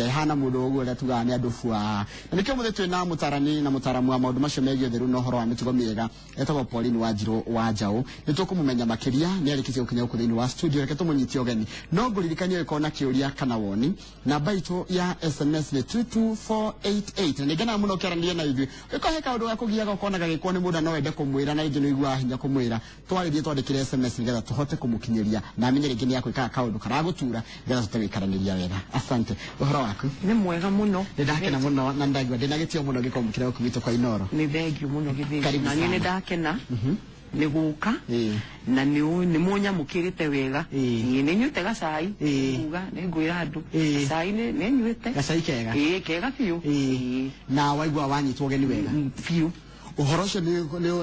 ite hana mudo ugo le tugane adufua na nikyo muthe na mutarani na mutaramu wa maundu macio megie theru no horo wa mitugo miega etagwo Pauline Wanjiru wa Njau nitukumumenya makiria ni alikizie ukinya ukuthini wa studio reke tumunyitie ogeni no nguririkanie ko na kiuria kana woni namba itu ya SMS ni 22488 na ngena muno kiarania na ithui iko kaundu ga kugiaga ukona gagikwo ni muda no wende kumwira na ingi no igwa hinya kumwira twaririe twandikire SMS nigetha tuhote kumukinyiria na amenye ringi ni yakwika kaundu karagutura nigetha tutagikaranĩria wega. Asante. Uhoro waku ni mwega muno ndakena muno na ndagwa ndina gitio muno gikomukira gukumito kwa Inooro ni thengio muno githi na ni ndakena ni guka na ni munya mukirite wega ni nyuite gacai kuga ni ngwira andu gacai ni nyuite gacai kega kega fiu na waigwa wanyitwo geni wega fiu uhoro cio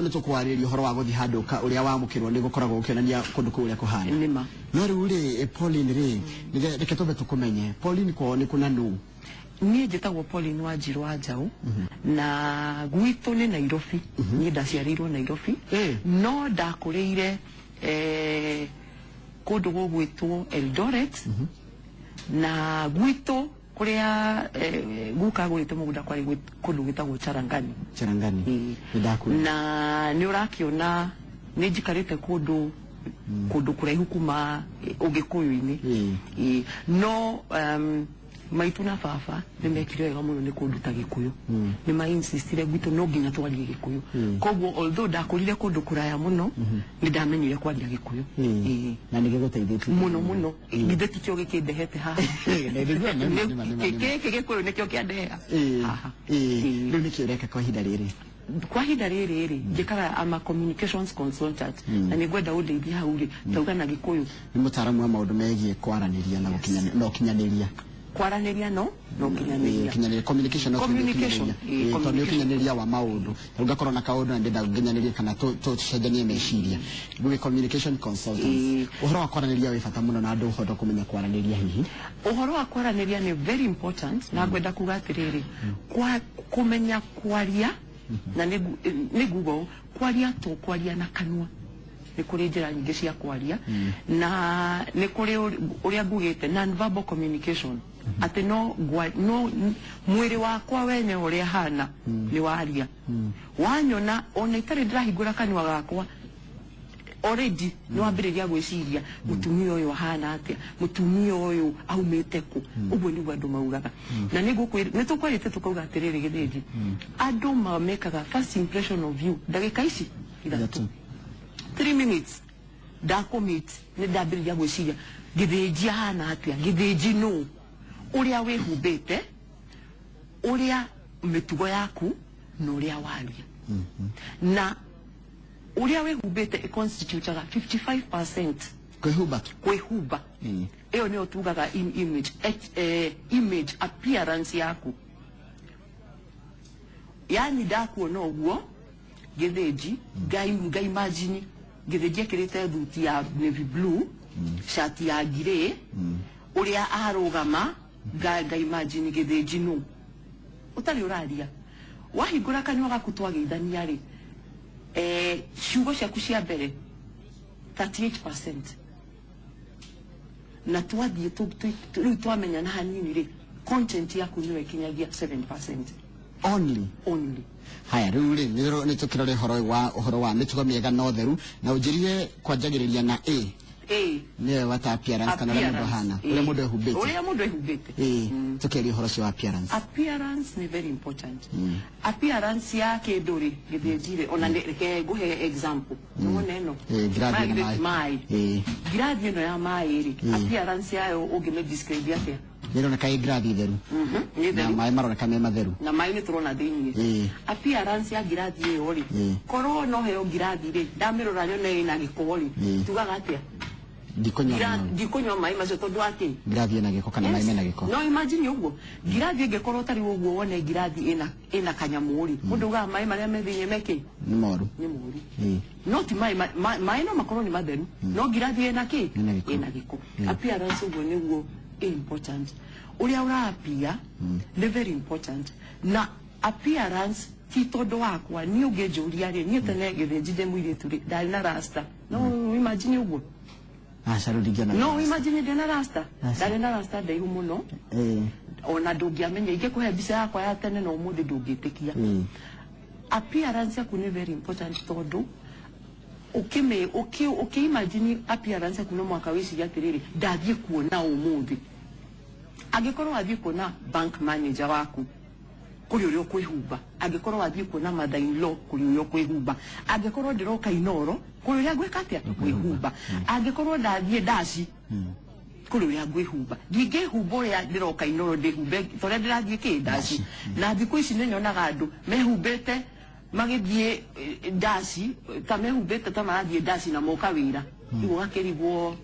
ni tukwariria uhoro wa guthi handu ka uria wamukirwo ni gukoragwo ukionania kundu kuria kuhana nima no riu ri Pauline ri reke tobe tukumenye Pauline ko ni kuna nu ni njitagwo Pauline Wanjiru wa Njau na gwitu ni Nairobi ni ndaciarirwo Nairobi no ndakuriire kundu gwitwo Eldoret na gwitu kuria guka gurite mugunda kwari kundu gitagwo Charangani na ni urakiona ni njikarite kundu kuraihu kuma ugikuyu-ini no maitu na baba ni mekire wega muno ni kundu ta Gikuyu ni ma insistire gwitu no nginya twarie Gikuyu koguo although ndakurire kundu kuraya muno ni ndamenyire kwaria Gikuyu na ni giguteithĩtie muno githe tikio gikindehete haha na ndigwa keke Gikuyu nikio kiandeha haha riu ni kireka kwa hinda riri kwa hinda riri njikaga ama communications consultant na ni gwenda undeithia hau ri tauga na Gikuyu ni mutaramu wa maundu megie kwaraniria na gukinyaniria kwaraniria no kinyanĩria communication no kinyanĩria wa maundu ugakorwo na kaundu na ndenda kinyanĩria kana tucenjanie meciria we communication consultants uhoro wa kwaraniria wi bata muno na andu uhoto kumenya kwaraniria hihi uhoro wa kwaraniria ni very important na gwenda kuga atiriri kwa kumenya kwaria na ni Google kwaria to kwaria na kanua ni kuri njira nyingi cia kwaria na ni kuri uria ngugite non-verbal communication ati no mwiri wakwa wenye uria hana ni waria wanyona ona itari ndirahingura kanua gakwa already no ambiriria gwiciria mutumia uyu hana atia mutumia uyu aumite ku uguo ni andu maugaga na ni tukwirite tukauga atiriri githiji andu mamekaga first impression of you ndagika ici ithatu 3 minutes ndakumit ni ndambiriria gwiciria githiji hana atia githiji no uria wihumbite uria mitugo yaku no uria waria na uria wihumbite constitute 55% kwihumba iyo ni otugaga image appearance yaku yani ndakuona uguo githiji ngai imagine githiji akirite thuti ya navy blue shati ya grey uria arugama ngai imagine githiji no utari uraria wahingura kanua gaku twageithania ri ciugo ciaku cia mbere 38% na twathie riu twamenya na hanini ri content yaku niwe kinyagia 7% only haya riu ri ni tukirore horo wa mitugo miega no theru na unjirie kwanjagiriria na ni wata appearance kana mundu hana ule mundu ehumbite tukiri horo cio appearance ni very important appearance ya kinduri githijire ona reke guhe example no neno gradi no ya mai ri appearance yayo ungime describe atia nero na kai gradi theru na mai marona kama matheru na mai ni turona thini appearance ya gradi yo ri koro no heo gradi ri ndamirora nyone ina gikori tugaga atia ndikunywa mai macio tondu ati ngirathi na giko kana mai mena giko no imagine uguo ngirathi ngekorwo tari uguo wone ngirathi ina kanyamuri mundu ga mai maria methinye meki ni moru not mai no makorwo ni matheru no ngirathi ina giko appearance uguo niguo important uria urapia ni very important na appearance ti tondu wakwa ni ungejuria ri ni tene githijide mwiritu ri ndari na rasta no imagine uguo no imagine dena rasta ndari na rasta ndaihu muno ona ndungiamenya ingekuhe mbica yakwa ya tene no umuthi ndungitikia. Appearance yaku ni very important tondu ukimagine appearance yaku no mwaka wiciria atiriri ndathie kuona umuthi angikorwo athie kuona bank manager waku kuri urio kwihumba angikorwo athie kuona mother in law kuri urio kwihumba angikorwo ndiroka Inooro kuri uria gwika atia kwihumba angikorwo ndathie daci kuri uria gwihumba ndingihumba uria ndiroka Inooro ndihumbe toria ndirathie kindaci na thiku ici ninyonaga andu mehumbete magithie daci ta mehumbete ta marathie daci na moka wira igo gakirigwo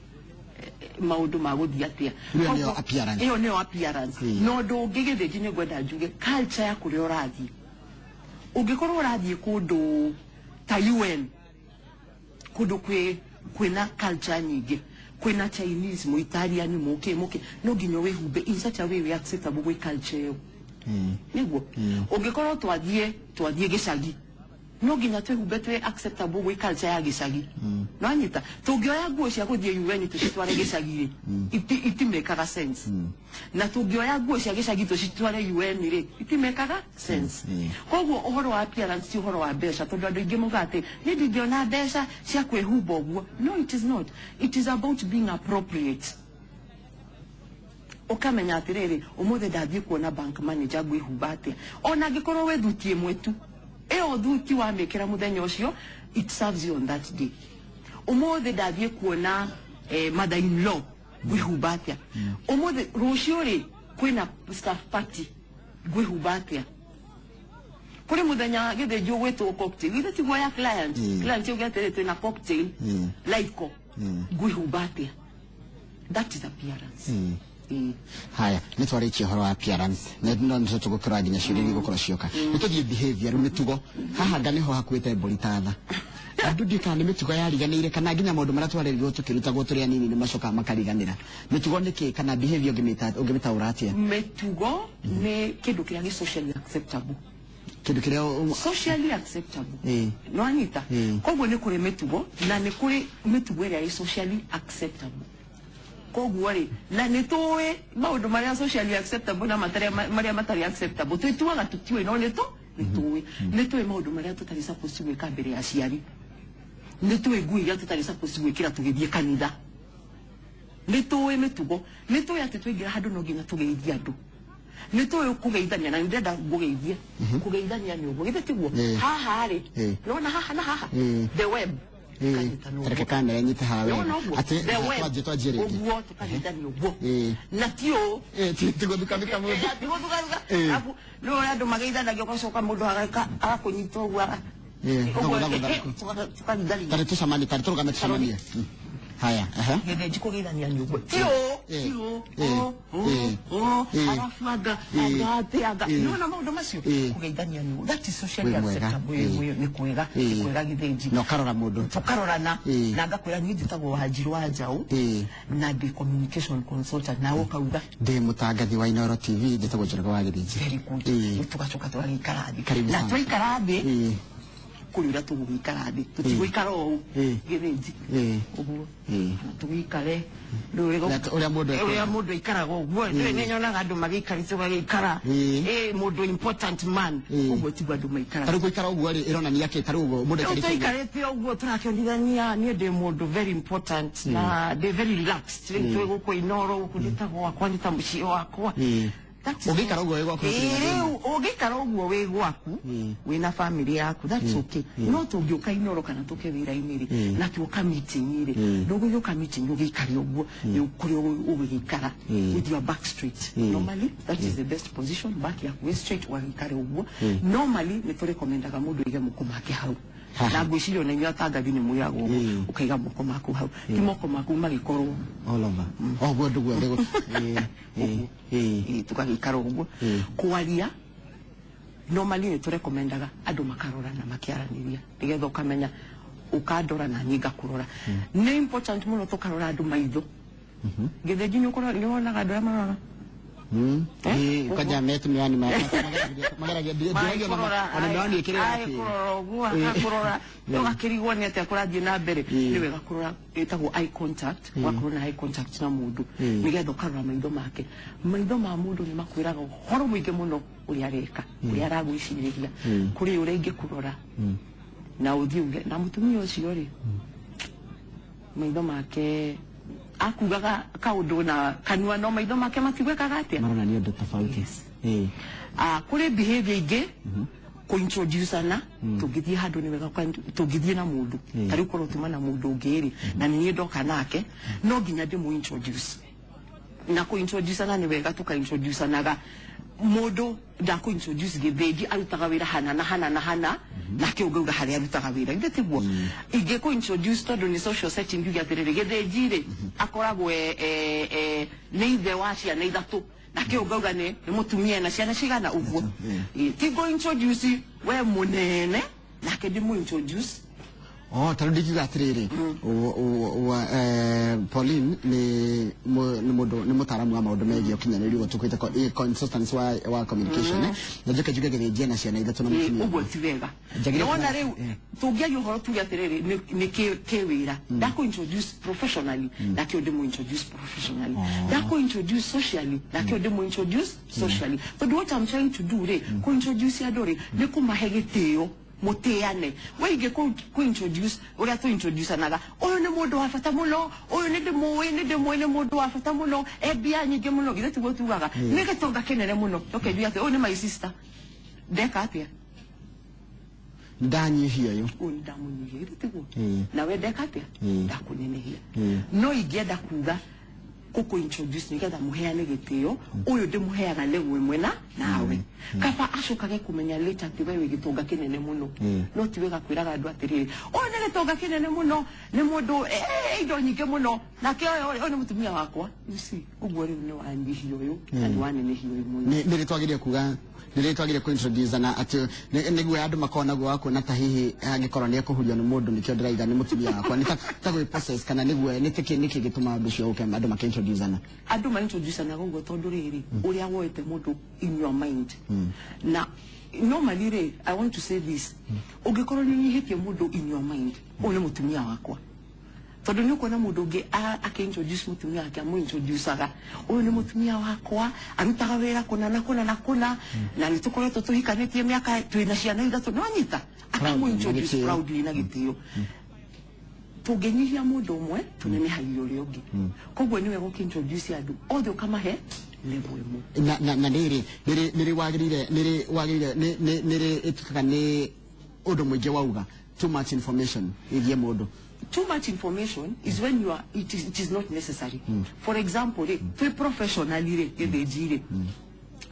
maundu maguthia atia iyo nio appearance no ndungigithie nginya gwenda njuge culture ya kuria urathie ungikorwo urathie kundu ta UN kundu kwina culture nyingi kwina Chinese mu Italian mu no nginya wihumbe in such a way we acceptable with culture yo niguo ungikorwo twathie gicagi no nginya twihumbe acceptable with culture ya gicagi no anyita tungioya nguo cia guthie UN tucitware gicagi itimekaga sense na tungioya nguo cia gicagi tucitware UN ri itimekaga sense koguo uhoro wa appearance ti uhoro wa mbeca tondu andu ingi mugate ni ndingiona mbeca cia kwihumba uguo no it is not, it is about being appropriate. Ukamenya atiriri umuthi ndathie kuona bank manager gwihumba atia ona ngikorwo we thuti mwetu eo thuti wa mekera muthenya ucio it serves you on that day. Umuthi ndathie kuona mother in law gwihumba atia umuthi rucio ri kwina staff party gwihumba atia kuri muthenya githinju gwitwo cocktail ile tigwa ya client ugetere twina cocktail laiko gwihumba atia that is appearance. Haya nitwarikie horo wa appearance no nicotugukira nginya ciuriri gukora cioka nituthie behavior mitugo haha nganiho hakwite mburithatha andu ndikana mitugo yariganire kana nginya maundu maria twarerirwo tukirutagwo turi anini ni macoka makariganira mitugo niki kana behavior ungimitaura atia mitugo ni kindu kiria gi socially acceptable kindu kiria socially acceptable no anyita koguo ni kuri mitugo na ni kuri mitugo iria gi socially acceptable koguo ri na nitwe maundu maria socially acceptable na maria matari acceptable twituaga tutiwe no nitwe maundu maria tutari supposed gwika mbere ya ciari nitwe ngui iria tutari supposed gwikira tugithie kanitha nitwe mitugo nitwe ati twingira handu no nginya tugeithia andu nitwe kugeithania na ndenda ngugeithie kugeithania ni uguo gitiguo haha ri nona haha na haha the web Reke kamera nyite hawe ati twajire uguo tukageithania uguo na tio tiguthuka mundu abu no andu mageithanagia ugacoka mundu agakunyita uguo tare tusamani tare turugame tusamania haya githinji kugeithania ni uguo tio arafuaga aga no na maundu macio kugeithania ni uguo that is socially acceptable ni kwega githinji no karora mundu tukarorana na ngakwira ni njitagwo Wanjiru wa Njau na the communication consultant na ukauga ndi mutangathi wa Inooro TV njitagwo Njoroge wa Githinji very good tugacoka twagikara na twaikara thi kurira tugwikara thi tutigwikara o githinji uguo tugikare uria mundu ikaraga uguo ni nyonaga andu magikarite bagikara mundu important man uguo tigwa andu maikara taru gwikara uguo ri ironania ke taru uguo mundu ikarite uguo turakionithania ni ndi mundu very important na they very relaxed twe guko Inooro ukunditagwo wakwa ni ta muci wakwa ugikara uguo wigwa ugikara uguo wigwaku wina family yaku that's okay no tungioka Inooro kana tuke wira-ini ri na tuoka meeting ri nduguyoka meeting ugikari uguo ni ukuri ugikara with your back straight normally that is the best position back yaku straight wagikari uguo normally ni to recommendaga mundu ige mukomake hau na gwicirio na inyo tangathi ni muyago ukaiga moko maku hau ti moko maku magikorwo all over oguo nduguo ndego tukagikara uguo kwaria normally ni to recommendaga andu makarora na makiaraniria nigetha ukamenya ukandora na nyinga kurora ni important muno tukarora andu maitho githinji ni ukora ni wonaga andu amarora Kaja metu miwani magara gedi ona miwani ikirira kurora ndogakirigwo ni ate kurathie na mbere ni wega kurora etagwo eye contact wakorwo na eye contact na mundu nigetha ukarora maitho make maitho ma mundu ni makwiraga horo muingi muno uri areka uri aragwiciriria kuri uri ingi kurora na uthiuge na mutumia ucio ri maitho make akugaga kaundu na kanua no maitho make matigwekaga atia marona ni undu tofauti kuri behavior ingi ko introduce ana tugithie handu ni wega tugithie na mundu tari ko rotuma na mundu ngiri na ni ndoka nake no ginya ndi mu introduce na ko introduce ana ni wega tuka introduce anaga mundu da ko introduce gebeji arutaga wira hana na ke uga hari arutaga wira ngetigwo ige ko introduce todo ni social setting yuga terere gedejire akoragwo neithe wacia na ithatu na ke uga ne mutumia na ciana cigana uguo ti go introduce we munene na ke ndi mu introduce tarudi gatiriri Pauline ni mutaramu wa maundu megie ukinyaniri go tukwite consistency wa communication ndajuka juga gereje na ciana ithatu na mutumia uguo ti wega ndona riu tungia yuhoro tugia atiriri ni ke wira ndako introduce professionally na ke ndi mu introduce professionally ndako introduce socially na ke ndi mu introduce socially but what I'm trying to do re ko introduce ya dore ni kumahegiteo muteane weige ko introduce uri to introduce anaga oyo ne mundu afata muno oyo ne demo mundu afata muno ebia nyige muno githeti go tugaga nige tonga kenene muno okay du ate oyo ne my sister deka atia ndanyi hiyo ndamunyi githeti go na we deka atia ndakunene hiya no igenda kuga koko introduce nigetha muheane gitio uyu ndi muheaga lewe mwena nawe kaba acukage kumenya later ati wewe gitonga kinene muno no ti wega kwiraga andu atiriri uyu ni gitonga kinene muno ni mundu indo nyingi muno na ke uyu ni mutumia wakwa you see uguo riu ni wanyihio uyu na ni wanenehio muno ni twagire kuga nire twagire ku introduce na ati niguo andu makona go wako na tahihi angikorwo ni kuhurio ni mundu nikio ndiraitha ni mutumia wakwa ni tagwe process kana niguo ni tiki niki gituma andu cio uke andu make introduce ana andu ma introduce ana go tondu riri uria woete mundu in your mind na normally re I want to say this ugikorwo ni nyihitie mundu in your mind ule mutumia wakwa tondu ni uko na mundu ungi introduce mutumia wake amu introduce aga uyu ni mutumia wakwa arutaga wira kuna na ni tukoretwo tuhikanitie miaka twina ciana ithatu no nyita akamu introduce proudly na gitio tugenyihia mundu umwe tunenehagia uria ungi koguo ni wega introduce andu othe ukamahe level imwe na niri wagirire niri etukaga ni undu mwingi wauga too much information igie mundu. Too much information is when you are it is not necessary. For example, to professionally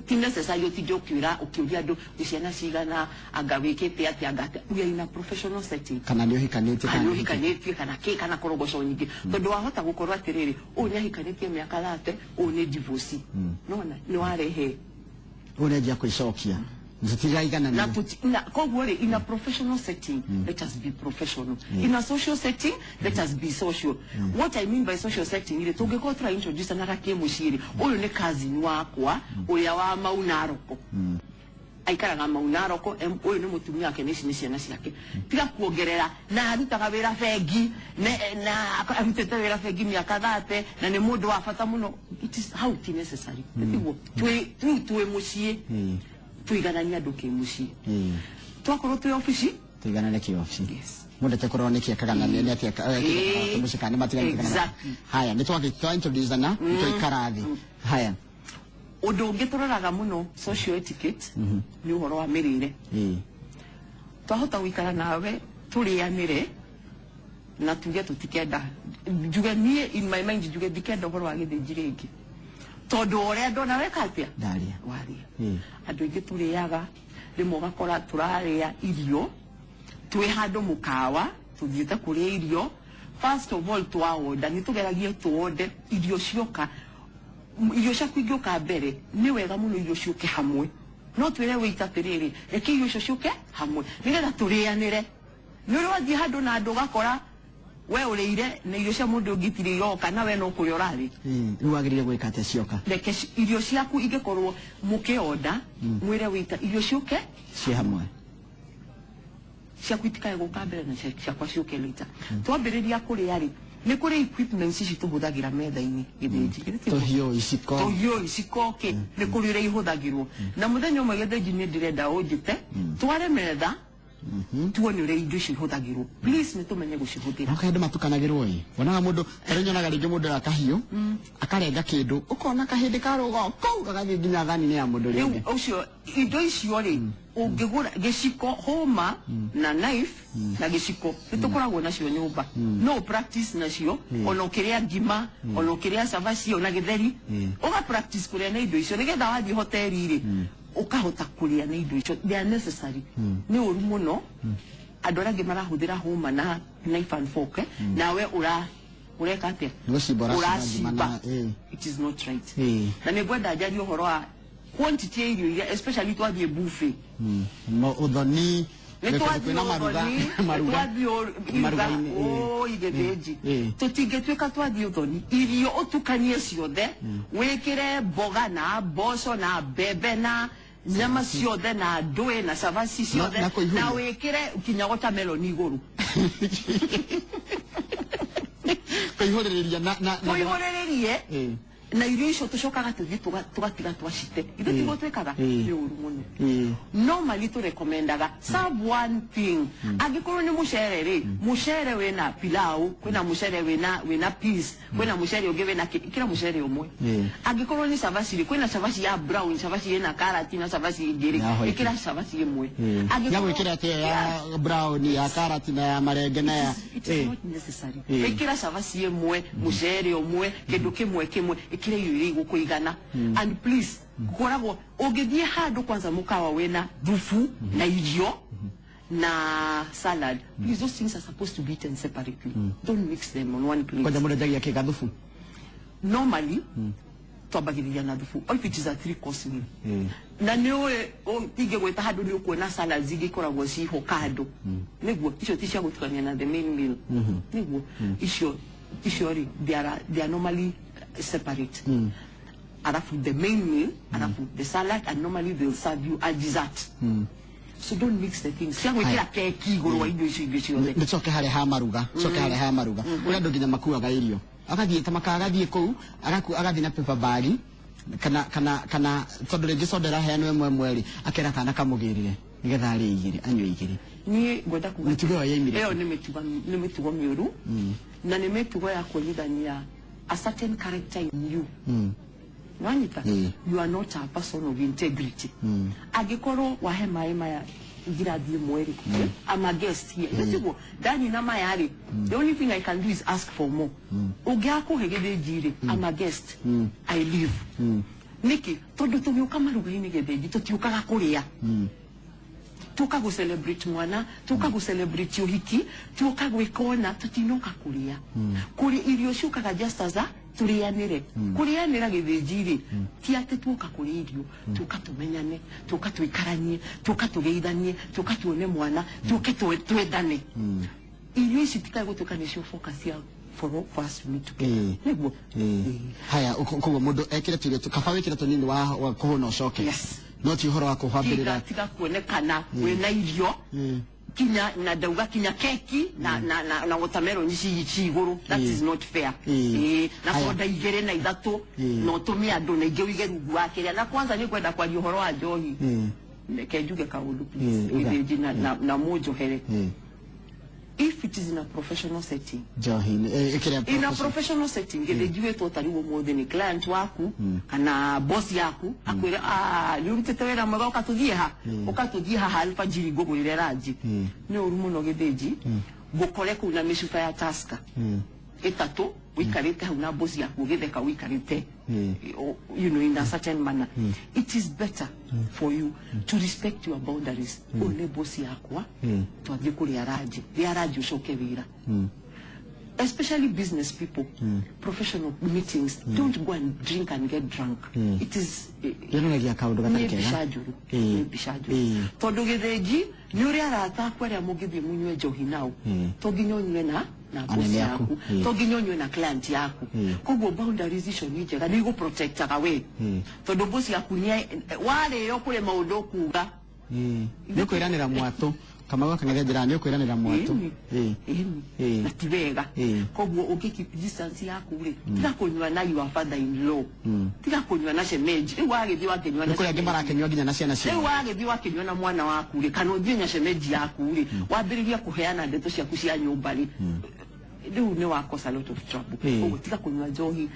ti necessary to jokira ukiuria do isiana sigana agawekete ati agata we are in a professional setting kana nyo hikanete kana ke kana korogosho nyingi tondu wahota gukorwa atiriri unya hikanete miaka thate une divorce nona ni warehe uneja kuicokia na kogwore in a professional setting let us be professional in a social setting let us be social what I mean by social setting ile tungeko try introduce na kake mushiri uyu ne kazi ni wakwa uya wa maunaroko aikara na maunaroko uyu ne mutumia wake ni ciana ciake tiga kuongerera na arutaga wira fegi na arutete wira fegi miaka thate na ni mundu wa bata muno it is how it necessary tiguo twe mushie tuiganania nduke muci twakorwo twi office tuiganane ki office muda tekorwo ni kiakaga ni ati mushikani matigana haya ni twagitwa introduce na tuikarathi haya undu ungi turoraga muno social etiquette ni uhoro wa mirire twahota gwikara nawe turianire na tuge tutikenda njuge nie in my mind njuge dikenda uhoro wa githinjire ingi tondu oria ndona weka atia ndaria waria andu ingi turiaga rimwe gakora turaria irio twi handu mukawa tuthiete kuria irio first of all twaoda ni tugeragie tuode irio cioka irio ciaku ingioka mbere ni wega muno irio ciuke hamwe no twire wita tiriri reke irio ciuke hamwe nigetha turianire ni urathie handu na andu gakora we ureire na irio cia mundu ngitire yoka na we no kuria urari ruagirire gwika ate cioka reke irio ciaku ingikorwo mukioda mwire wita irio ciuke cia hamwe ciaku itikae guka mbere na ciakwa ciuke lita twambiriria kuria ri ni kuri equipment ici tuhuthagira metha-ini githĩnji tohio iciko ke ni kuri ire ihuthagirwo na muthenya umwe githĩnji ni ndirenda unjite tware metha tuone ure indo cihuthagirwo please ni tumenye gucihuthira okay matukanagirwo wonaga mundu arinyonaga ringi mundu akahiyo akarenga kindu ukona kahindi karugo kou gagathii nginya thani-ini ya mundu ringi ucio indo icio ri ungigura giciko homa na knife na giciko nitukoragwo nacio nyumba no practice nacio ono kiria ngima ono kiria savasi ona githeri uga practice kuria na indo icio nigetha wathi hoteli ri ukahota kuria na indo icio they are necessary ni uru muno andu arangi marahuthira homa na knife and fork nawe ureka atia urasiba it is not right na nigwenda njari uhoro wa quantity ya irio iria especially twathie buffet no uthoni na maruga igethĩnji tutingĩtuĩka twathie uthoni irio utukanie ciothe wikire mboga na mboco na mbembe na nyama ciothe na ndũĩ na savasi ciothe na wikire kinya watermelon iguru kuihũrĩrĩria kuihũrĩrĩrie na irio icio tucokaga tuthie tugatiga twacite ithu tigo twikaga ni uru muno normally to recomendaga serve one thing angikorwo ni mucere ri mucere wena pilau kwina mucere wena peas kwina mucere ungi wena kira mucere umwe angikorwo ni savasi ri kwina savasi ya brown savasi ina carrot na savasi ingiri ikira savasi imwe angikorwo ikira ate ya brown ya carrot na ya marenge na ya not necessary ikira savasi imwe mucere umwe kindu kimwe kire yuri gukuigana and please koragwo ungithie handu kwanza mukawa wena dufu na irio na salad please those things are supposed to be eaten separately don't mix them on one plate kwa jamu ndagia keka dufu normally twambagiriria na dufu if it is a 3-course meal na niwe tige gweta handu ni ukuona salad zingi koragwo ciho kando niguo icio ti cia gutukania na the main meal niguo icio ri they are normally separate alafu the main meal alafu the salad and normally they'll serve you a dessert so don't mix the things cia gwikira keki iguru wa indo icio ciothe ni coke hare ha maruga uria andu nginya makuaga irio akathie ta makagathie kou agathie na paper bag kana tondu ringi soda raheanwo emwe mweri akera kana kamugirire nigetha ari igiri anywe igiri ni gwenda kuga mitugo ya imire eyo ni mitugo miuru na ni mitugo ya kuonyithania a certain character in you wanyita you are not a person of integrity agikorwo wahe mai maya ngirathie mweri I'm a guest here nitugo dani na mayari the only thing I can do is ask for more ugiako hegethĩnji I'm a guest I live niki tondu tugiuka maruga-ini gethĩnji tutiukaga kuria tuka go celebrate mwana tuka go celebrate uhiki tuka gwikona tutinoka kuria kuri irio ciukaga just as a turianire kurianira githĩnji ti ati tuka kuri irio tuka tumenyane tuka tuikaranie tuka tugeithanie tuka tuone mwana tuke twendane irio ici tikae gutuka nicio focus ya for us meet together niguo haya koguo mundu ekire tuire tukaba wikire tunini wa kuhona ucoke no ti horo wa kuhambirira tiga kuonekana wena irio kinya na dauga kinya keki na watermelon ci iguru that is not fair na soda igere na ithatu no tumia andu na ingi wige rungu wa kiria na kwanza ni kwenda kwa horo wa njohi kenjuge kaundu please na mojo here if it is in a professional setting in a professional setting githĩnji totally umuthi ni client waku kana boss yaku akwira ni urutete wera mwega ukatuthie ha alfajiri ngugurire ranji ni uru muno githĩnji gukore kuna mishufa ya taska itatu wikarite hau na boss yaku githeka wikarite you know in a certain manner it is better for you to respect your boundaries only boss yakwa twathie kuria ranji ucoke wira especially business people professional meetings don't go and drink and get drunk it is yanagia kaundu gatakega tondu githĩnji ni uria arata kwaria mugithie munywe njohi nao to nginya unywe na na boss yaku to ginyonyo na client yaku kogo boundaries icio ni njega ni go protect agawe to do boss yaku ni wale yo kule maudo kuga ni kwiranira mwato kama waka ngethera ni kwiranira mwato na tibega kogo ukikeep distance yaku ri tiga kunywa na your father in law tiga kunywa na shemeji wage bi wake nywa na ko yake baraka nywa ginya na ciana cia wage bi wake nywa na mwana waku ri kana uginya shemeji yaku ri wambiriria kuheana ndeto ciaku cia nyumba ri riu ni wakosa lot of trouble kogo tiga kunywa njohi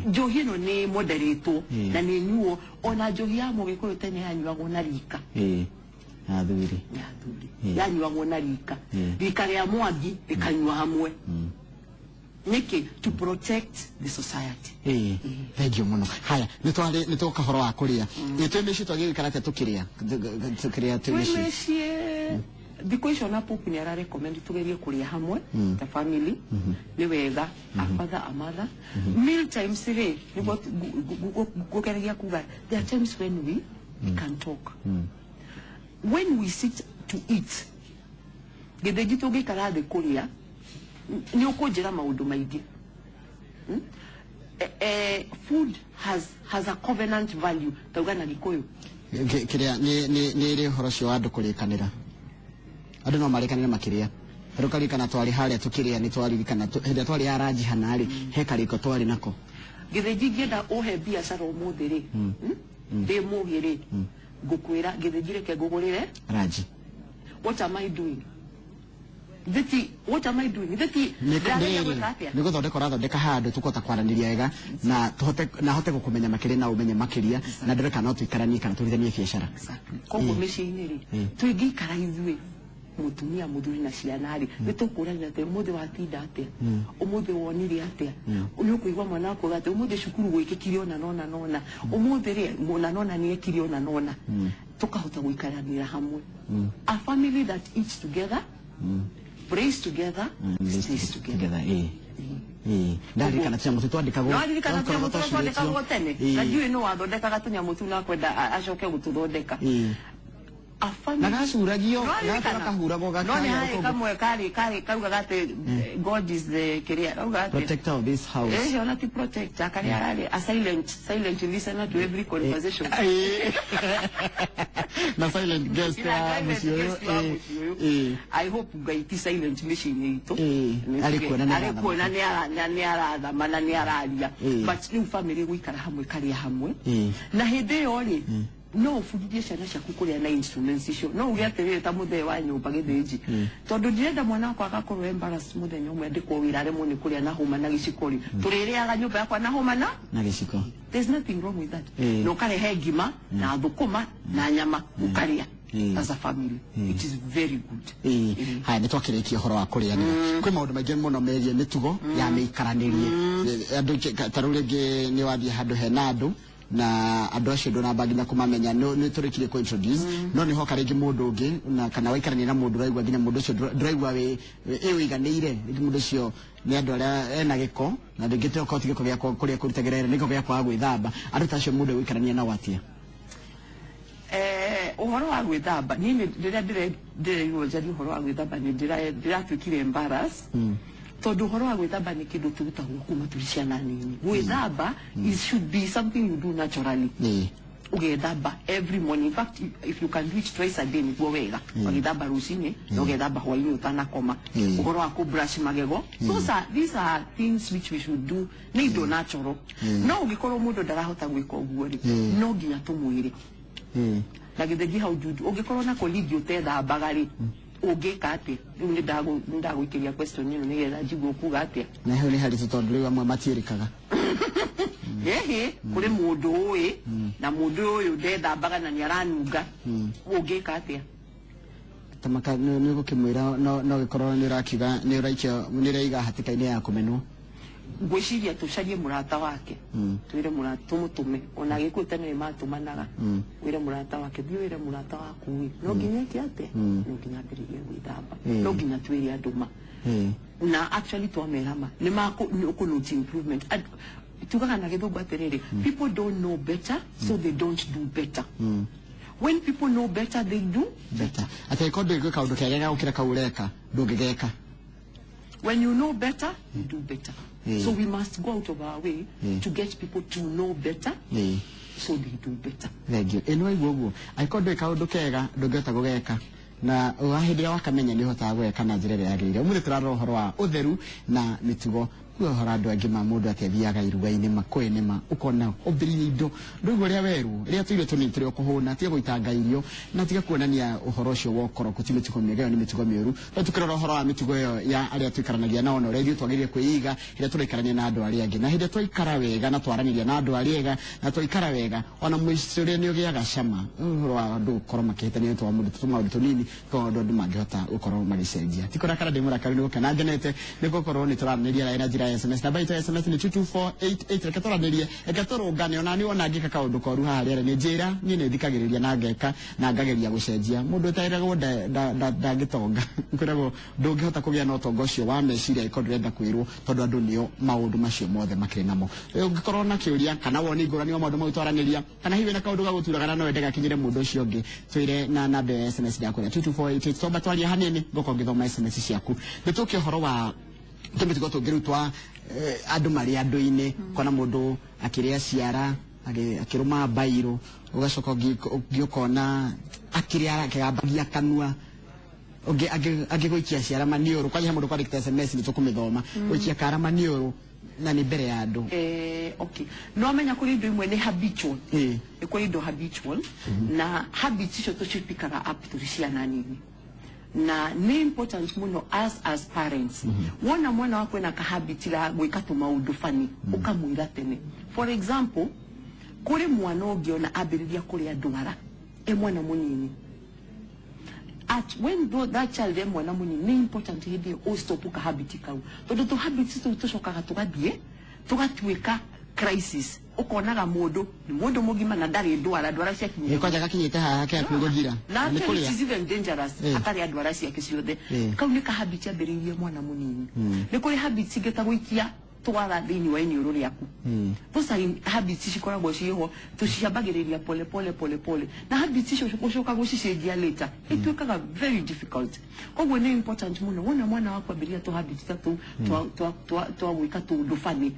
njohi no ni moderator na ni nyuo ona njohi ya mugikuru tene yanywa na rika Athuri yanywa ngona rika ya mwangi ikanywa hamwe niki to protect the society thank you muno haya nitoka horo wa kuria nitwembeshi twagikara te tukiria twembeshi because na popu ni ara recommend tugerie kuria hamwe the family ni wega a father a mother meal times re ni go keregia kuga there are times when we can talk when we sit to eat gedegito gikara de kuria ni ukujira maundu maingi food has a covenant value tauga na gikoyo kiria ni ri horo cio andu kurikanira andu no marikanira makiria rukarikana twari haria tukiria ni twaririkana hende twari araji hanari he kariko twari nako gedeji geda ohe biashara umuthiri de muhire gukwira gedejire ke gugurire raji what am I doing what am I doing ni guthondeka rathondeka handu tukota kwaraniria wega na hote gukumenya makiri na umenye makiria na ndireka no tuikaranie kana turithanie biashara kogo meciini ri twingikara ithui mutumia muthuri na ciana ri nitukurania te umuthi watinda atia umuthi wonire atia uyu kuigwa mwana wako gate umuthi cukuru gwikikire ona nona umuthi ri mona nona ni ekire ona nona tukahota guikaranira hamwe a family that eats together prays together stays together ndari kana tia mutu twandikagwo ndari kana tia mutu twandikagwo tene najui no wathondekaga tunya mutu na kwenda acoke gututhondeka nagasuragiyo nakahurago gakaya kamwe kari kauga gate God is the protector of this house ona ti protect akari arale a silent listener to every conversation na silent guest monsieur I hope gaiti silent mission ito alikuwa ni aradha mana ni aralia but ni family wikara hamwe kari hamwe na hede yori no fudidie ciana ciaku kuria na instruments icio no ugiatirire ta muthe wa nyumba githeji tondu ndirenda mwana wakwa agakorwo embarrassed muthenya umwe ndikwo wira remwo ni kuria na homa na gicikori tuririaga nyumba yakwa na homa na giciko there's nothing wrong with that no karehe ngima na thukuma na nyama ukaria as a family it is very good haya ni twakirikia horo wa kuria kwi maundu maingi muno merie mitugo ya miikaranirie andu taruringi ni wathie handu hena andu na andu acio ndo namba nginya kumamenya ni turikire ku introduce no ni hoka ringi mundu ungi na kana waikarania na mundu raigwa nginya mundu ucio ndiraigwa we wiganiire ringi mundu ucio ni andu aria ena giko na ndingite okoti giko giakwa kuria kurutagerera niko giakwa gwithamba andu tacio mundu wikarania na watia uhoro wa gwithamba ni ndireirwo njari uhoro wa gwithamba ni ndiratwikire embarrass tondu uhoro wa gwithamba ni kindu turutagwo kuma turi ciana nini gwithamba it should be something you do naturally ugethamba every morning in fact if you can do it twice a day ni wega ugethamba rucini na ugethamba hwaini utanakoma uhoro wa ku brush magego these are things which we should do ni do natural no ugikorwo mundu ndarahota gwika uguo ri no nginya tumwire na githegi hau juju ugikorwo na colleague utethamba ri ugika ati ni ndaguikiria question ino nigetha njigwo kuga ati na he ni haritu tondu riu amwe matirikaga kuri mundu uyi na mundu uyu ndethambaga na ni aranunga ugika ati tamaka ni gukimwira no gikorwo ni urakiga ni uraikia ni reiga hatikaini ya kumenwo ngwiciria tucarie murata wake twire murata tumutume ona gikuite ni matumanaga wire murata wake wire murata waku no nginya kiate no nginya mbiririe gwithamba no nginya twire anduma na actually twamerama ni makunuti improvement tukaga na githungu atiriri people don't know better so they don't do better when people know better they do better ate ikondo igwe kaundu kegega ukira kaureka ndungigeka When you know better, you do better. So we must go out of our way to get people to know better. So they do better. Thank you. Enoi gogo. Aikodo ikaudo kega, dogeta gogeka. Na wahidia wakamenya ni hota gweka na njira ya gire. Umuthi turaro horo wa utheru na mitugo. Kuo horado agima mundu athiaga iruga-ini makwene ma ukona obiri indo ndugo ria weru ria tuire tunitire okuhuna tiga guitanga irio na tiga kuonania uhoro ucio wokoro kutimitugo miega ni mitugo mieru tukirora uhoro wa mitugo yo ya aria tuikaranagia na ono redio twagirie kwiiga ira turikarania na andu aria angi na hinde twaikara wega na twaraniria na andu aria ega na twaikara wega ona muicuria ni ugiaga cama uhoro wa andu korwo makihitania twa mundu tutuma undu tunini to andu mangihota ukorwo magicenjia tikora kana ndimura kari kana ngenete nigukorwo ni turaniria ina njira SMS na baita SMS ni 22488 rekatoranerie ekatorongane ona ni ona ngika kaundu koru haria ni njira ni ne thikagiriria na ngeka na ngageria gucenjia mundu tairago da gitonga kurego ndungihota kugia na utongo ucio wa meciria ikondo renda kwirwo tondu andu nio maundu macio mothe makire namo ungikorwo na kiuria kana woni ngurani wa maundu mautwaraniria kana hiwe na kaundu gaguturagana no wende gakinyire mundu ucio ngi twire na namba ya SMS yaku 22488 soba twaria hanene ngoko ngithoma SMS ciaku nituke horo wa tumitugo tungirutwa andu mari andu-ini kona mundu akiria ciara akiruma bairo ugacoka giukona akiria akigambagia kanua agiguikia ciara maniuru kwa mundu kwa SMS ni tukumithoma uikia kara maniuru na ni mbere ya andu okay no menya kuri ndu imwe ni habitual kuri ndu habitual na habits icio tucipikaga up to ciana nini na ni important muno as parents wona mwana wako na kahabiti la gwika tu maundu fani ukamwira tene for example kuri mwana ogiona abiriria kuri andwara mwana munini when that child mwana munini ni important hidi o stop ka habiti kau to habits tucokaga tugatwika crisis ukonaga mundu mugima na ndari ndwara cia kinyira iko jaga kinyite haha ke akugogira ni kuri is even dangerous akari ndwara cia kiciothe kau ni ka habit ambiririe mwana munini ni kuri habit geta guikia twara thini wa iniuru riaku those habits cikoragwo ciho tuciambagiriria pole na habits icio ucoka gucicenjia later itwikaga very difficult kogwo ni important muno wona mwana wako ambiria to habits to gwika tu ndufani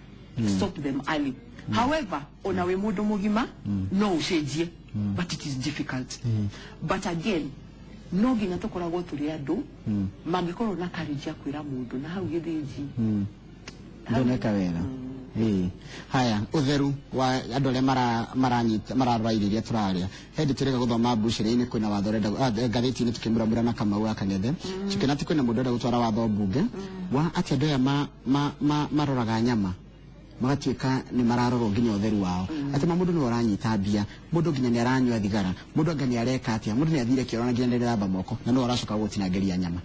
stop them early. However, ona we mundu mugima no ucenjie but it is difficult. But again, no ginya tukoragwo turi andu mangikorwo na courage ya kwira mundu na hau githiji ndoneka wera haya utheru wa andu aria mararwairiria turaria hindi turega guthoma mbuciri-ini kwina watho renda ngathiti-ini tukimurambura na Kamau akanethe cikena ti kwina mundu renda gutwara watho mbunge wa ati andu aya maroraga nyama magatuika ni mararorwo nginya utheru wao ati mundu ni oranyita mbia mundu nginya ni aranywa thigara mundu ngani areka atia mundu ni athire kioro nginya ni ramba moko na no aracoka gutinangeria nyama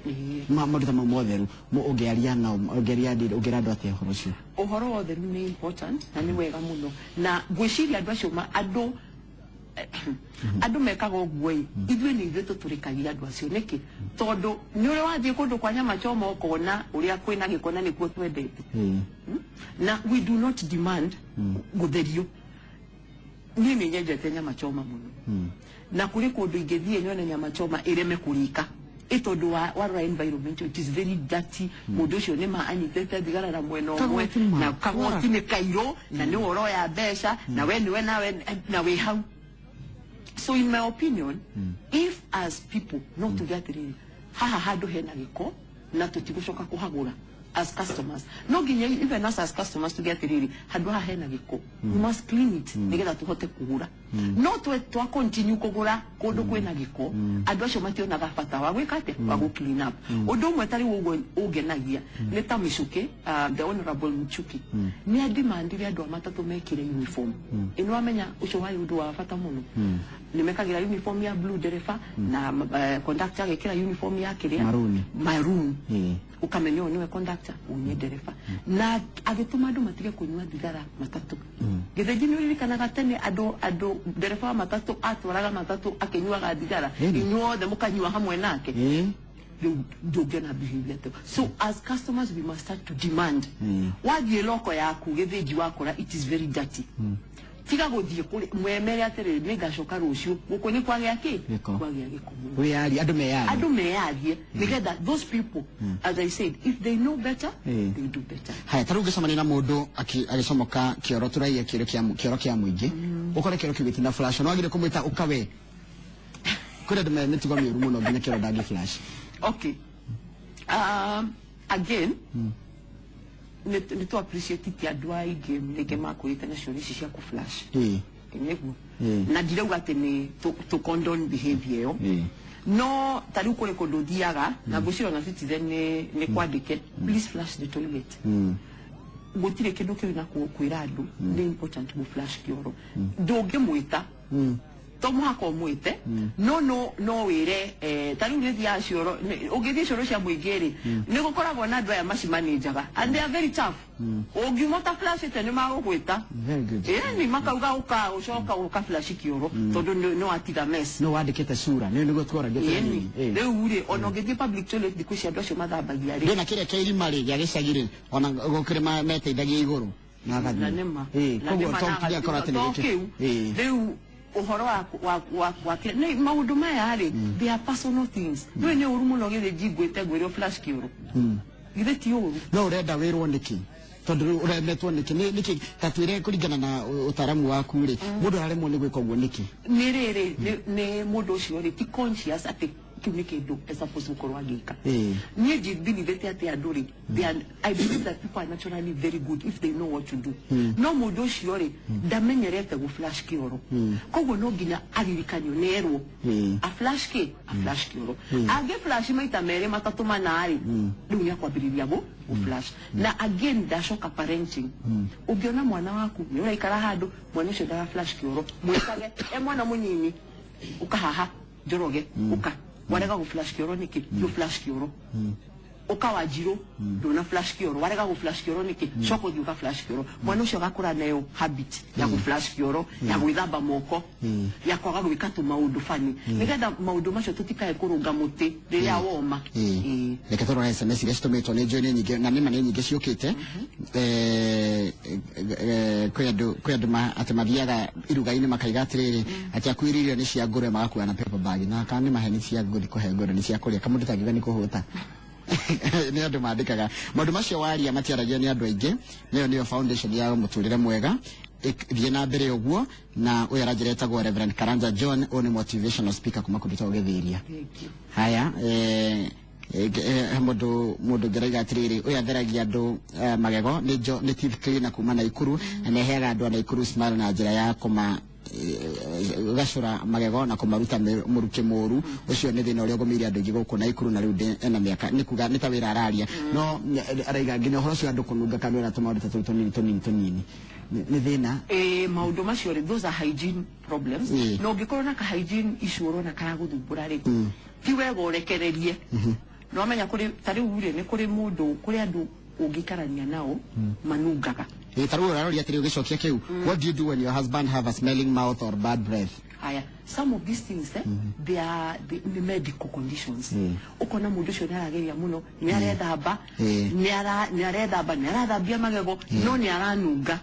mundu tama motheru ungearia na ungeria andu atia horo cio uhoro wa utheru ni important na ni wega muno na gwiciria andu acio andu mekaga uguo ithue ni ithuĩ tũtũrĩkagia andu acio niki tondu ni uri wathie kundu kwa nyama choma ukona uria kwina gikona nikuo twendete na we do not demand gutherio ni nyendete nyama choma muno na kuri kundu ingethie nyone nyama choma ireme kurika itondo wa environment it is very dirty mundu ucio ni maanyitete thigara na mwena omwe na kagoti ni kairo na ni oro ya besha na we niwe na we how. So in my opinion, if as people not to get ready, haha hado hena giko na tutigushoka kuhagura as customers. No ginya even us as customers to get ready, hado haha hena giko. We must clean it. Nigeta tuhote kugura. No to continue kugura kodo kwena giko. Ado acio matio na gafata wa gwikate wa go clean up. Odo mwetari wo ugenagia. Leta Mishuke, the honorable Mchuki. Ni adimandire ado matatu mekire uniform. Ino amenya ucio wa yudu wa fata muno. Nimekagira uniform ya blue derefa na conductor akira uniform yake ya maroon ukamenyo niwe conductor unye derefa na agituma andu matige kunywa thigara matatu githeji ni ririkana gatene ado derefa matatu atwaraga matatu akenywa thigara inyuothe mukanywa hamwe nake do gonna behavior. So as customers we must start to demand wathie loko yaku githeji wakora it is very dirty tiga guthie kuri mwemere atere nigacoka rucio guko ni kwagya ki kwagya gikumu we ari adu meyarie nigetha those people as I said, if they know better they do better. Haya taruge somani na mundu agicomoka kioro turaia kioro kia muingi ukore kioro kigitina flash no agire kumwita ukawe kure de Mitugo miuru muno nginya kioro dagi flash. Okay, again to appreciate it adwai game neke makurite na shori cia ku flash kenyegu na direuga tene to condone behavior no tari ukore kododiaga na gushiro na citizen ne kwandike please flash the toilet gutire kindu kiu na kwira andu ni important mu flash kioro ndoge mwita tomo hako mwite no wire tari uri dia cioro ugithie cioro cia muigiri ni gukoragwo na andu aya macimanenjaga and they are very tough ugimota flash tene magugwita very good ni makauga ucoka uka flash kioro tondu no atiga mess no wandikite sura ni gutwara gete reu uri ona ugithie public toilet dikucia andu acio mathambagia ri na kire kairi mari ya gicagire ona gukire meteithagia iguru na nema koguo tonginya koratene reu uhoro wa ni maundu maya ri they are personal things no ni urumu no githe jigwete gwiro flash kioro githe ti uru no urenda wirwo niki tondu urendetwo niki tatwire kuringana na utaramu waku ri mundu aremwo ni gwika uguo niki ni riri ni mundu ucio ri ti conscious ati kiunikindu supposed gukorwa gika ni believe ati anduri I believe that people are naturally very good if they know what to do no mundu ucio ri ndamenyerete gu flash kioro koguo no nginya aririkanyo nerwo a flash kioro age flash maita mere matatu manari riu ni akwambiriria gu flash na again dashoka parenting ugiona mwana waku ni uraikara handu mwana ucio ndaga flash kioro mwikage mwana munyinyi ukahaha joroge uka warega gu flash kioro niki you flash kioro ukawa jiro dona flash kioro warega gu flash kioro niki shoko yuka flash kioro mwana ucio gakura nayo habit ya gu flash kioro ya gwithamba moko ya kwaga gwika tu maundu fani nigetha maundu macio tutikae kurunga muti riria woma reke torora SMS iria citumitwo ni joini nyingi na nima ni nyingi ciukite kwi andu mathiaga iruga-ini makaiga atiriri ati akwiririo ni cia ngũrwe magakuana paper bag na kana ni maheni cia ngũthi kuhe ngũrwe ni cia kuria kamundu tagiga ni kuhuta ni andu mandikaga maundu macio waria matiaragia ni andu aingi niyo foundation ya muturire mwega thie na mbere uguo na uyu aranjiretagwo Reverend Karanja John one motivational speaker kuma kunduta ugithiria haya mundu ngeraiga atiriri uyu atheragia andu magego ni teeth cleaner kuma Naikuru na neheaga andu a Naikuru smile na njira ya kuma gacura magego na kumaruta muruke moru ucio ni thina uria gomeire andu guku Naikuru na riu ena miaka ni kuga ni ta wira araria no araiga nginya horo cio andu kununga kana na tumaundu tunini ni thina maundu macio ri those are hygiene problems no ngikorwo na ka hygiene issue urona kana guthumbura ri ti wega urekererie no amenya kuri tari ure ni kuri mundu kuri andu ungikarania nao manungaga taru urarori atiri ugicokia kiu what do you do when your husband have a smelling mouth or bad breath aya some of these things they are the medical conditions ukona mundu cio narageria muno ni arethamba ni arathambia magego no ni aranunga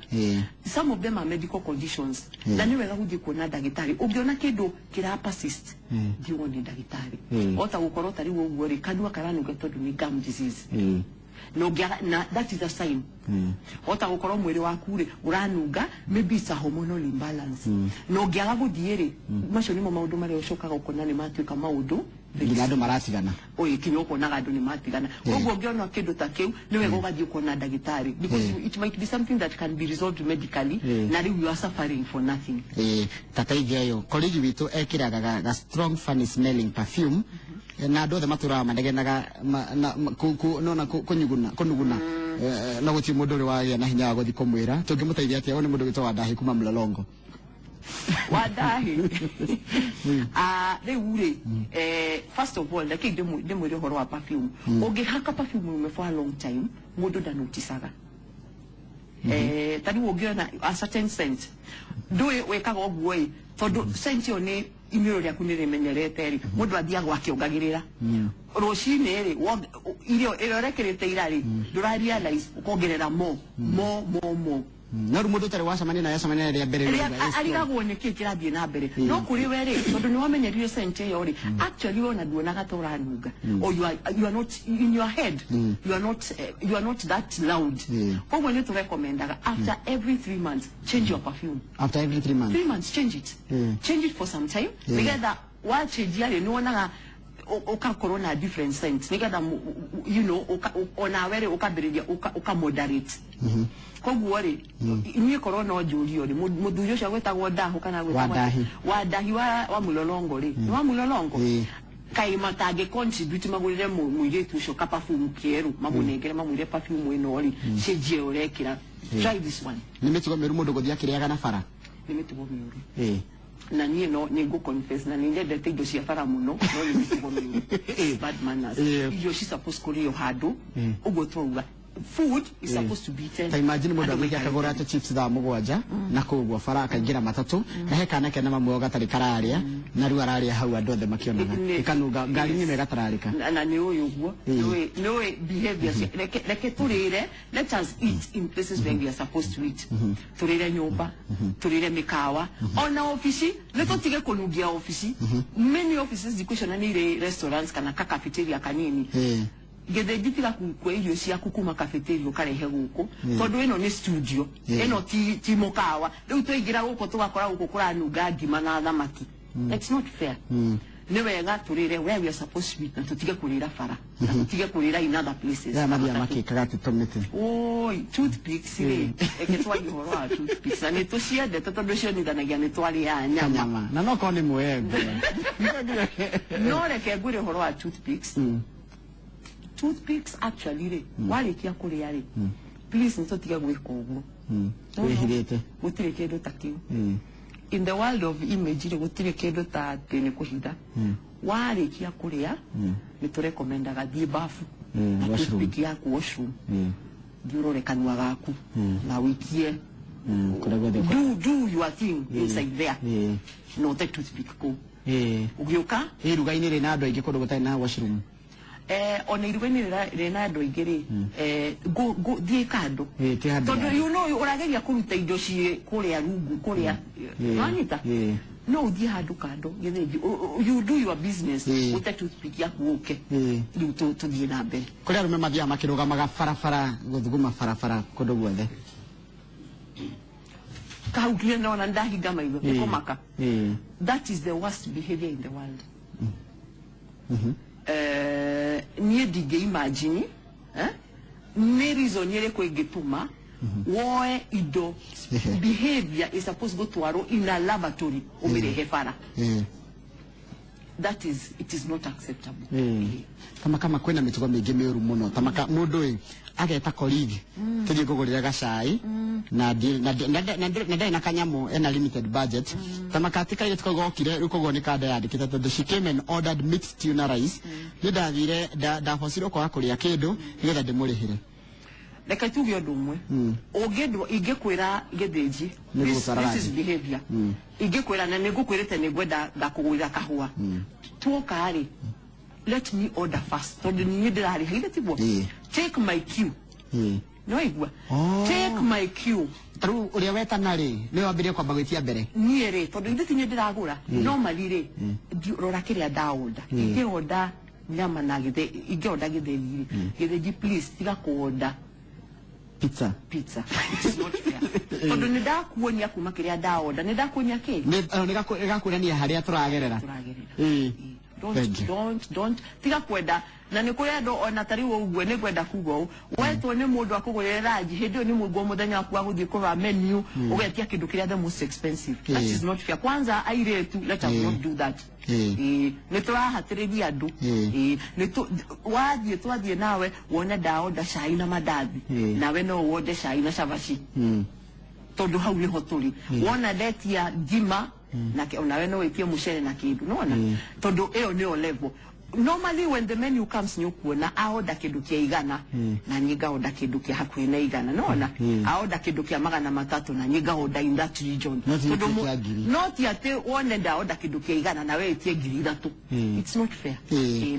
some of them are medical conditions na ni wega guthie kuona ndagitari ungiona kindu kira persist thiĩ ni ndagitari ota gukorwo tari uguo ri kanua karanunga tondu ni gum disease no na that is a sign ota gukorwo mwiri waku ri uranunga maybe it's a hormonal imbalance no ngiaga guthie ri macio nimo maundu maria ucokaga ukona ni matuika maundu nginya andu maratigana oye kinyo kuonaga andu ni matigana koguo ngiona kindu ta kiu ni wega ugathie kuona ndagitari because it might be something that can be resolved medically na you are suffering for nothing tata igeyo kolegi witu ekiraga ga strong funny smelling perfume na ndo the matura mandegenaga na kunyuguna na guti mundu ri wagia na hinya wa guthi kumwira tungimuteithia atia one mundu gitwa Wadahi kuma Mlolongo Wadahi they ure first of all like demo ri horo wa perfume ungihaka perfume for a long time mundu ndanotisaga tani wogiona a certain scent do wekaga oguo tondu scent yo ni imiro ria kunire menyerete ri mundu athia gwakiongagirira rucini ri irio rekerete ira ri ndura realize ukongerera mo na rumo dotare wasa manena ya samana ya bere aliga wone kikira die na bere no kuri were tondu ni wamenyerio sente yori actually ona duona gatora nuga or you are not in your head, you are not that loud. What we need to recommend after every 3 months change your perfume. After every 3 months? 3 months, change it. Change it for some time. Because that what change here no na oka corona different scent. Because that you know ona were oka beredia oka moderate. Ko guore ni corona ojuri ori muduyo shaweta woda hokana wadahi wa mulolongo le. Wa mulolongo. Kai matage contribute magurire muire tusho kapafumu kieru mamunegere mamure perfume eno ori sheje orekira. Try this one. Nimetigo merumo dogo dia kiriaga na fara. Nimetigo meru. Na nie no nego confess na ninde de tego sia fara muno no nimetigo meru. Bad manners. Iyo shi suppose kuri yo hado ugo towa. Food is supposed to be eaten. Imagine mo dawe akagora ata chips da mugwanja na kugwa fara akagira matatu kahe kana kena mamuoga tari kararia na ru araria hau andothe makiona ikanuga ngari nyine gatararika na ni uyu guo no behaviors like turire. Let us eat in places where we are supposed to eat. Turire nyumba turire mikawa ona office leto tige konugia office. Many offices dikushona ni restaurants kana cafeteria kanini gede jitira kwa hiyo sia kukuma cafeteria karehe guko tondu eno ni studio eno ti mokawa riu toigira guko tugakora guko kura nuga ngima na thamaki. It's not fair. Ni wega turire where we are supposed to eat na tutige kurira fara na tutige kurira in other places. Ya maria makikaga tutomete oi toothpicks re eketwa ihoro a toothpicks ani to cia de tondu cio ni danagia ni twari ya nyama na no ko ni muembe no reke gure horo a toothpicks. Toothpicks actually wale kia kule yale please nsotiga gweko ugo wehirete gutire kedo takiu in the world of image ile gutire kedo ta tene kuhida wale kia kule ya ni to recommend ga di bafu toothpick yako washroom duro le kanwa gaku na wikie do your thing inside there no take toothpick ko ugioka ruga inire na ando ingikodo gutai na washroom ona irwene rena ndo igere go die kando tondu you know urageria kuruta indo cie kuria rungu kuria manita no die hadu kando getheji you do your business uta toothpick yaku uke du to die na mbere kuri arume mathia makiruga magafarafara guthuguma farafara kundu guothe kaugire na ndahiga maigo komaka. That is the worst behavior in the world. Nie dige imagine ne reason yele ko egetuma woe ido behavior is supposed to go to aro in a lavatory omere hefara. That is, it is not acceptable. Kama kwena mitugo mingi miuru muno tamaka mundu ageta colleague tuje kugurira gacai na na kanyamu ena limited budget tamaka tika ile tukogokire rukogo ni kada yandikite tondu she came and ordered mixed tuna rice ndathire ndafosiro kwa kuria kindu nigetha ndimurihire reka tuge ndumwe ogedwo igekwira gedeji this is behavior igekwira na negukwirite negwenda ndakugurira kahua tuoka ari let me order fast tondu ni ndirari higetibo take my cue no igwa take my cue taru uria weta nari ni wambirie kwamba gwitia mbere niere tondu ithiti ni ndiragura no malire rora kiria ndaoda ige oda nyama na githe ige oda githeri githeji please tiga kuoda pizza it is not fair tondu ni ndakuonia kuma kiria ndaoda ni ndakuonia ki ni gakuonia haria turagerera don't tiga kwenda na ni kuya ndo ona tari wo ugwe ni kwenda kugo weto ni mundu akugurira ji hedio ni mugo muthenya aku aguthie kura menu ugetia kindu kiria the most expensive that is not fair kwanza aire tu let us not do that ni turahatiriria andu ni tu wathie nawe wone ndaoda cai na madathi nawe no wode cai na cabaci tondu hau ni hoturi wona detia ngima na unawe no wetie mucere na kindu nona tondu eo ni o level. Normally when the menu comes nyukuona aoda kindu kia igana na nyiga oda kindu kia hakuhi na igana nona aoda kindu kia magana matatu na nyiga oda in that region not yate one aoda kindu kia igana na wewe tie ngiri ithatu. It's not fair.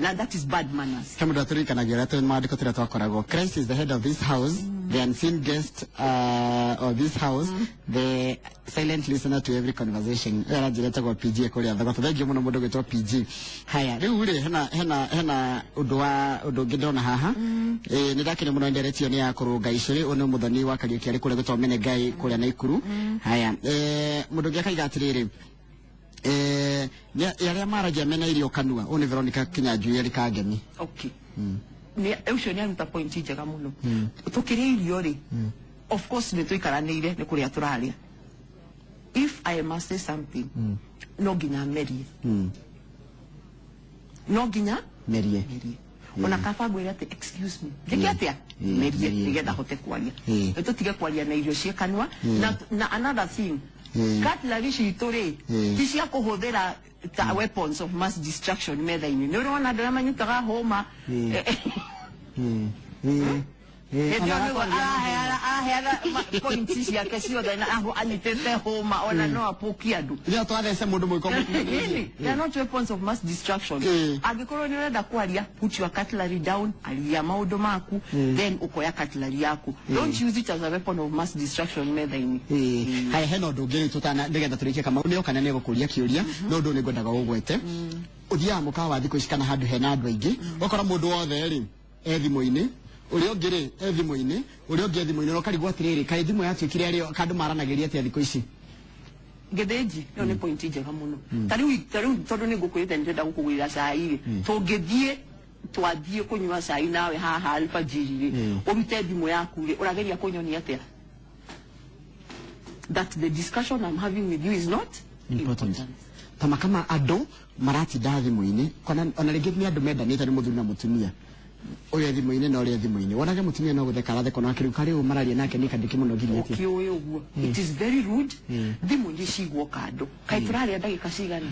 Na that is bad manners. Kama daturika na gerata maandiko tira twakoragwo Christ is the head of this house the unseen guest of this house, the silent listener to every conversation. Rajileta kwa PG kule ya dhagatu. Thank you muna mudogo to PG. Haya, ni ule hena udogedona haha. Nidaki ni muna ndereti yoni ya kuruga ishuri. Ono mudani waka liukiari kule kutu wamene gai kule na ikuru. Haya, mudogi yaka igatiriri. Yale amara jamena ili okanua. Oni Veronica Kinyanjui yali kagemi. Okay. Ni eushoni ya nuta pointi jaga muno. Tokire ili yori. Of course neto ikaranire ne kule aturalia. If I must say something, no ginya merie. No ginya merie. Ona kafa gwere ate excuse me. Dike atia merie digeda hote kwalia. Eto tige kwalia na irio ciekanwa na another thing. Cutlery citore tisia kuhuthira ta weapons of mass destruction metha-ini. Ni urona drama nyitaga homa. Pointi ya kesio na aho anitete homa ona no apokia du. Ya to ade se mundu mwiko. They are not weapons of mass destruction. Agikoro ni urenda kwaria, put your cutlery down, alia maudo maku, then ukoya cutlery yaku. Don't use it as a weapon of mass destruction metha-ini. Hai heno ndungi tutana ndigenda turikie kama ni okana ne gukuria kiuria no ndu ni ngwendaga gugwete. Uthia mukawa thiko cikana handu hena andu aingi. Okora mundu wothe ri ethimu-ini uri ongire ethimu-ini uri ongi ethimu-ini no karigwa atiriri kai thimu yatuikire ari kandu maranagiria ati thiko ici gedeji no ni pointi njega muno tariu tondu ni ngukwirite ndenda gukugwira cai tungithie twathie kunywa cai nawe haha alfajiri urute thimu yaku ri urageria kunyonia atia that the discussion I'm having with you is not important. Kama ado marati thimu-ini kana ona ringi ni andu mendanite ni muthuri na mutumia oya thimu-ini na oria thimu-ini wonage mutumia no gutheka aratheka na akiru kari umararia nake ni kandiki muno ngiriete okay uguo it is very rude thimu ndi cigwo kando kai turaria ndagika cigana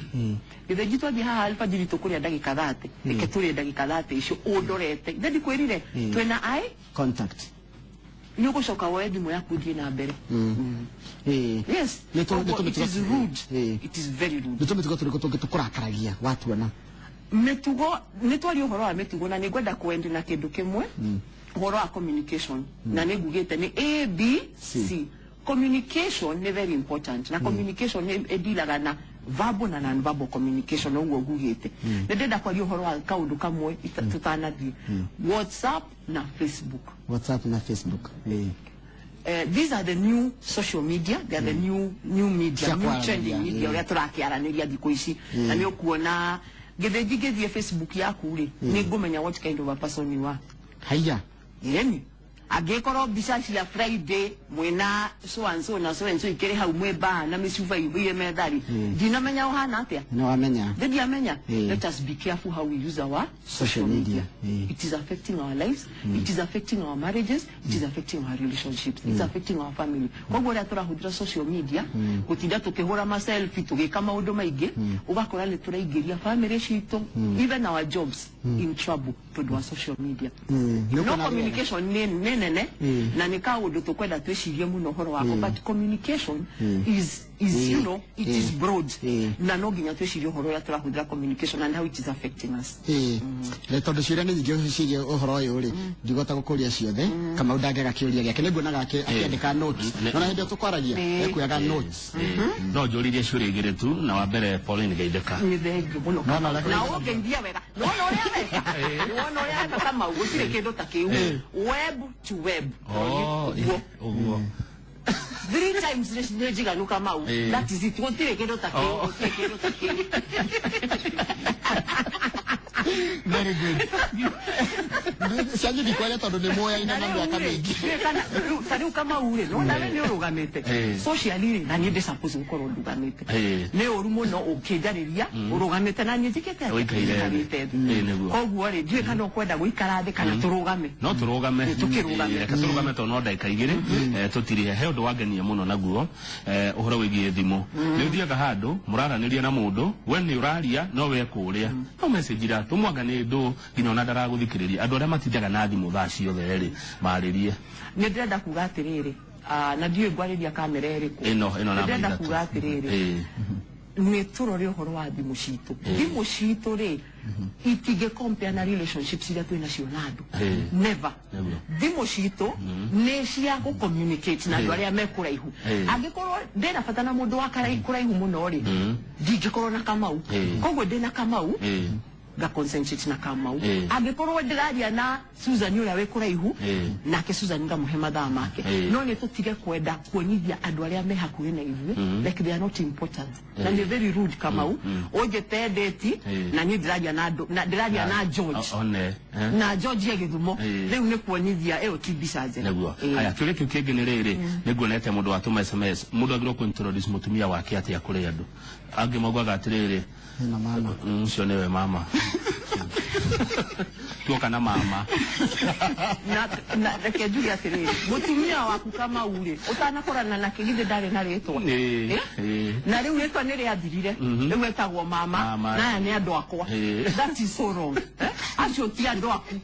ithe jitwa thi haha alfajiri tukuria ndagika 30 ike turia ndagika 30 icio undorete ndi kwirire twena eye contact ni ugucoka woe thimu yaku thie na mbere yes it is rude it is very rude nitumitugo turiko tukurakaragia watu ana Mitugo nitwari uhoro wa mitugo na nigwenda kuendi na kindu kimwe uhoro wa communication na nigugite ni A B C. Communication ni very important na communication ni edilaga na verbal na non-verbal communication uguo gugite ndenda kwari uhoro wa kaundu kamwe tutanathi WhatsApp na Facebook. These are the new social media. They are the new media, new trending media. We are turakiaraniria thiko ici na ni ukuona githie Facebook yaku ri ni ngumenya what kind of a person you are. Haya Yeni agekoro bisa cia Friday mwena so and so na so and so ikere hau mweba na misuva ibuye medari dinamenya uhana atia no amenya did you amenya let us be careful how we use our social media. It is affecting our lives, it is affecting our marriages, it is affecting our relationships, it's affecting our family. Kwa gore turahudira social media kutinda tukihura ma selfie tugika maundu maingi ugakora ni turaigiria family shito even our jobs in trouble to do social media. No communication nene na nikaundu tukwenda twicirie muno horo wako but communication is you know it is broad na no ginya twicirie horo ya turahudira communication and how it is affecting us. Le tondu ciria ni nyingi cirie uhoro uyu ri ndigota gukuria ciothe kama udangega kiuria giake niguo nagake akiandika notes na hindi tukwaragia ekuyaga notes no njuririe ciuria igiri tu na wa mbere Pauline Geitheka ni thengio muno na ugeithia wega no ya wega no ya kama ugutire kindu ta kiu web to web uguo 3 times nejiga nuka mau that is it gutire kindu ta kiu very good Sanji di kwale tondu ni moya ina na miaka mingi kana kama ure no na ni urugamite socially na ni suppose ukoro urugamite ne orumo no ukijariria urugamite na nyijikete uikaire koguo ri ndie kana kwenda guikara thi kana turugame no turugame tukirugame to no ndaika igiri tutiri he undu wangenia muno naguo uhoro wigie thimu ni uthiaga handu muraraniria na mundu we ni uraria no we kuria no message ra tumwangane ndu nginya ona ndaraguthikiriria andu aria matindaga na thimu thaa ciothe ri maririe ni ndenda kuga atiriri na ndiye ngwariria kamera iriku ino na ndenda kuga atiriri Neturore horo wa thimu citu thimu citu ri itige compare na relationships iria twina cio na andu never thimu citu ni cia go communicate na andu aria me kuraihu angikorwo ndina bata na mundu wa kuraihu muno ri ndingikorwo na Kamau koguo ndina Kamau ga concentrate na Kamau angikorwo ndiraria na Susan uria we kuraihu nake Susan ngamuhe mathaa make no ni tutige kwenda kuonyithia andu aria me hakuhi na ithuĩ like they are not important na ni very rude Kamau ojete date na ni ndiraria na ndiraria na George na George ye Githumo riu ni kuonyithia eyo tibicaje neguo aya kile kingi ni riri niguonete mundu watuma SMS mundu agiro ku introduce mutumia wake atia kuri andu angi magwaga atiriri na mama usione mama tuoka na mama na reke Julia tiriri mutumia waku kama ule utanakorana na kiginde ndari na ritwa na riu ritwa ni riathirire riu etagwo mama na ni andu akwa that is so wrong acio ti andu aku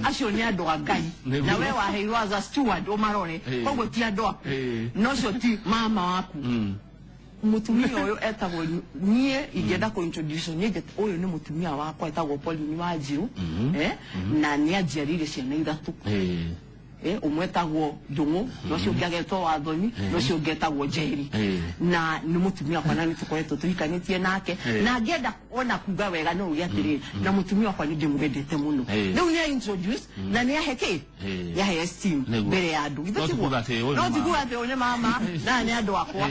acio ni andu Ngai na we waheirwo as a steward umarore koguo ti andu aku no cio ti mama waku mutumia oyo etagwo nie igenda ko introduce nie oyo ni mutumia wakwa etagwo Pauline Wanjiru na ni ajiarire ciana ithatu umwetagwo Ndungu no cio ngiagetwo Wathoni no cio ngetagwo Njeri na ni mutumia kwa nani tukoretwo tuikanitie nake na ngenda ona kuga wega no ugiatiriri na mutumia kwa ndimwendete muno riu ni introduce na ni aheke ya esteem mbere ya andu no tikuga ate one mama na ni andu akwa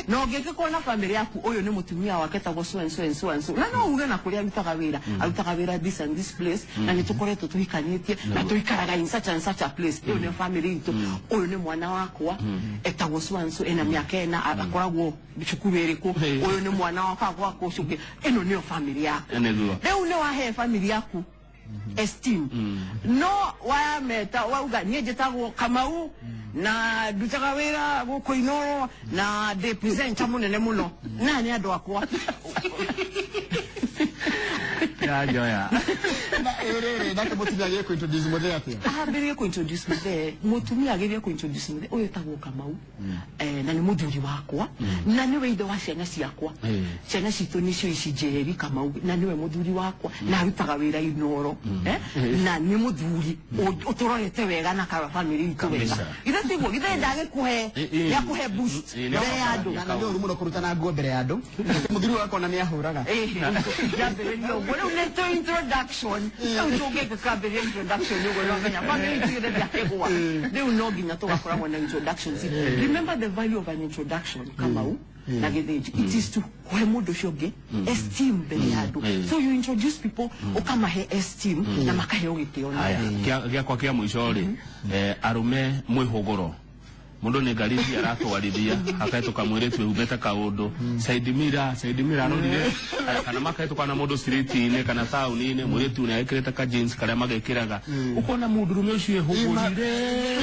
no ngikiko na family yaku uyu ni mutumia wake tagwo so na no uge na kuria arutaga wira this and this place na ni tukoretwo tuikanitie na tuikaraga in such and such a place uyu ni family itu uyu ni mwana wakwa etagwo so ena miaka ena akoragwo cukuru iriku uyu ni mwana wakwa kucuke eno ni family yaku riu ni wahe family yaku esteem no wa meta wauga nie njitagwo Kamau na ndutaga wira guku Inooro na de present munene muno na ni andu akwa ya joya na ke mutumia agiye ku introduce muthe atia agiye ku introduce muthe mutumia agiye ku introduce muthe uyu tagwo Kamau na ni muthuri wakwa na ni we ithe wa ciana ciakwa ciana citu ni cio ici Njeri Kamau na ni we muthuri wakwa na arutaga wira Inooro na ni muthuri uturorete wega na ka family itu wega ithe tiguo ithe ndage kuhe ya kuhe boost mbere ya andu na ndio uri muno kurutana nguo mbere ya andu muthuri wakwa na ni ahuraga to introduction to get the introduction you will not family to the they will not give to a introduction. Remember the value of an introduction Kamau it is to kwemudo shoge esteem beliado so you introduce people okama he esteem na makahe ogitiona kia kwa kia mwisho ri arume mwihogoro mundu ni ngarithi aratwarithia akaituka mwiretu umete kaundu side mirror arorire kana makaituka na mundu street ine kana town ine mwiretu ni aikirete ka jeans karia magekiraga ukona mundu rume ucio ehugurire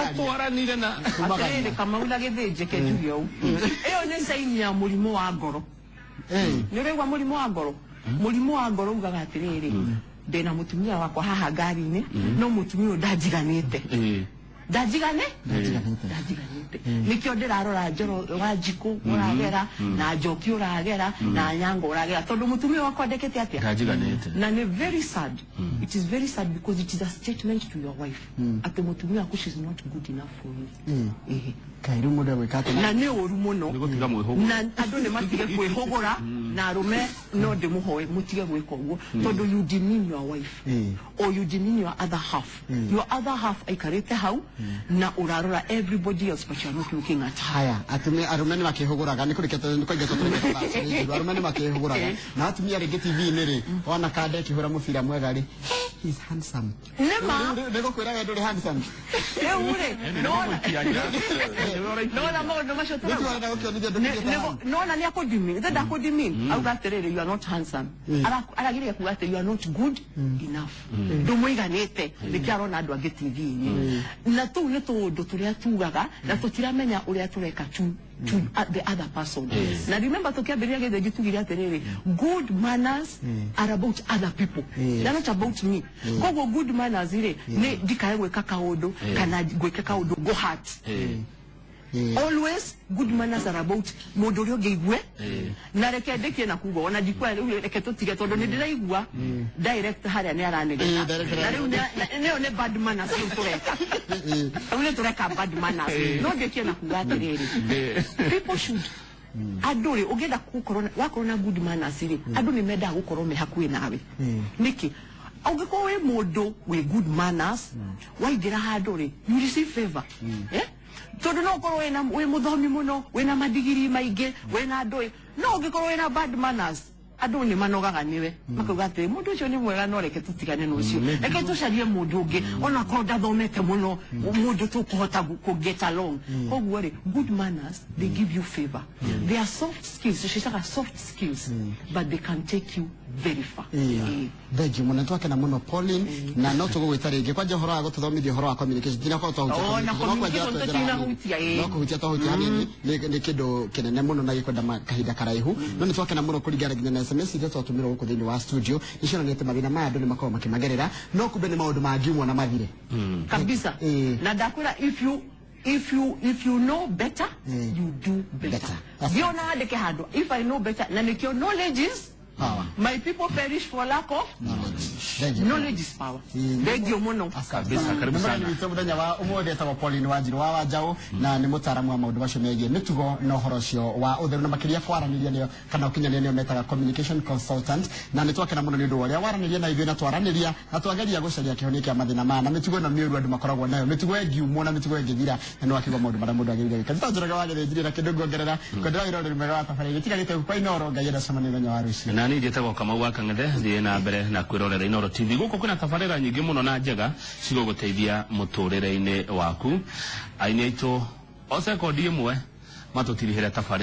atwaranire na atere kama ulagethije ke Julio eyo ni saini ya murimo wa ngoro niregwa murimo wa ngoro ugaga atiriri ndena mutumia wakwa haha ngari-ini no mutumia ndajiganite ndajiganite nikio ndirarora Njoro wa Njiku uragera na Njoki uragera na Nyango uragera tondu mutumia wakwa ndekete atia ndajiganite na ni very sad it is very sad because it is a statement to your wife ati mutumia waku she is not good enough for you kairu muda wekate na ni oru muno nigutiga mwihogora na andu ni matige kwihogora na arume no ndimuhoe mutige gwika uguo tondu you demean your wife or you demean your other half aikarite hau na urarora everybody else but you are not looking at haya arume ni makihoguraga ni kurikete ni kwinga tutureka arume ni makihoguraga na atumia ringi TV ni ri ona kande kihura mubira mwega ri he's handsome nema nego kwira we nduri handsome ure no maundu macio no ni akodimin that akodimin au gaterere you are not handsome aragire kuga ati you are not good enough ndumuiganite nikiarona andu angi TV ni na tu ni tundu turia tugaga na tutiramenya uria tureka tu the other person na remember tukiambiria githe gitugira atiriri good manners are about other people they are not about me kogo good manners ire ni dikae gweka kaundu kana gweka kaundu go heart Always good manners are about modorio geigwe na reke ndeke na kugo ona dikwa reke tutige tondo ni ndiraigwa direct haria ni aranege na riu ne bad manners tureka ule tureka bad manners no ndeke na kuga atiriri people should adore ogenda kukorona wakorona good manners ri adu ni meda gukorwo me hakuwe nawe niki ogiko we modo we good manners waigira hadore you receive favor todo no korwo we muthomi muno we na madigiri maige we na adoi no ogiko we na bad manners adu ni manogaga niwe makuga ati mundu ucio ni mwega no reke tutigane no ucio reke tucarie mundu ungi ona ko ndathomete muno mundu tukuhota ku get along koguo ri good manners they give you favor they are soft skills she said soft skills but they can take you very far Deji mwana twake na muno Pauline na no tugwita ringi kwa johoro ago tuthomithia horo wa communication dina ko to no kuhutia to hutani ni kido kinene muno na gikwenda kahinda karaihu no ni twake na muno kuringana ginya na SMS ite twatumira guku thini wa studio nicona nete mabina ma andu ni makao makimagerera no kumbe ni maundu mangi mwana mathire kabisa na dakura if you know better you do better biona adeke hado if I know better na nikio knowledge is power. My people perish for lack of knowledge. Knowledge is power. Ndegio muno. Kabisa, karibu sana. Ni muthenya wa umuthi etagwo Pauline Wanjiru wa Wanjau na ni mutaramu wa maundu macio megie mitugo na uhoro ucio wa utheru na makiria kwaraniria nio kana ukinyania nio metaga communication consultant na ni twakena muno ni ndu uria waraniria na ithuĩ na twaraniria na twangeria gucaria kihonia kia mathina ma na mitugo na miuru andu makoragwo nayo mitugo engiumo na mitugo engithira na no akigwa maundu maria mundu agirire kanisa njoroga wagerenjire na kindu ngongerera kwendera irori mwega wa tafari gitigarite kwa Inooro Ngai enda cama ni muthenya wa rucio na ni njĩtagwo Kamau wa Kang'ethe thiĩ na mbere na kwĩrorera Inooro TV gũkũ kwĩna tabarĩra nyingĩ mũno na njega cigũgũteithia mũtũrĩre-inĩ waku aini aitũ o sekondi ĩmwe matũtirihĩre tabarĩra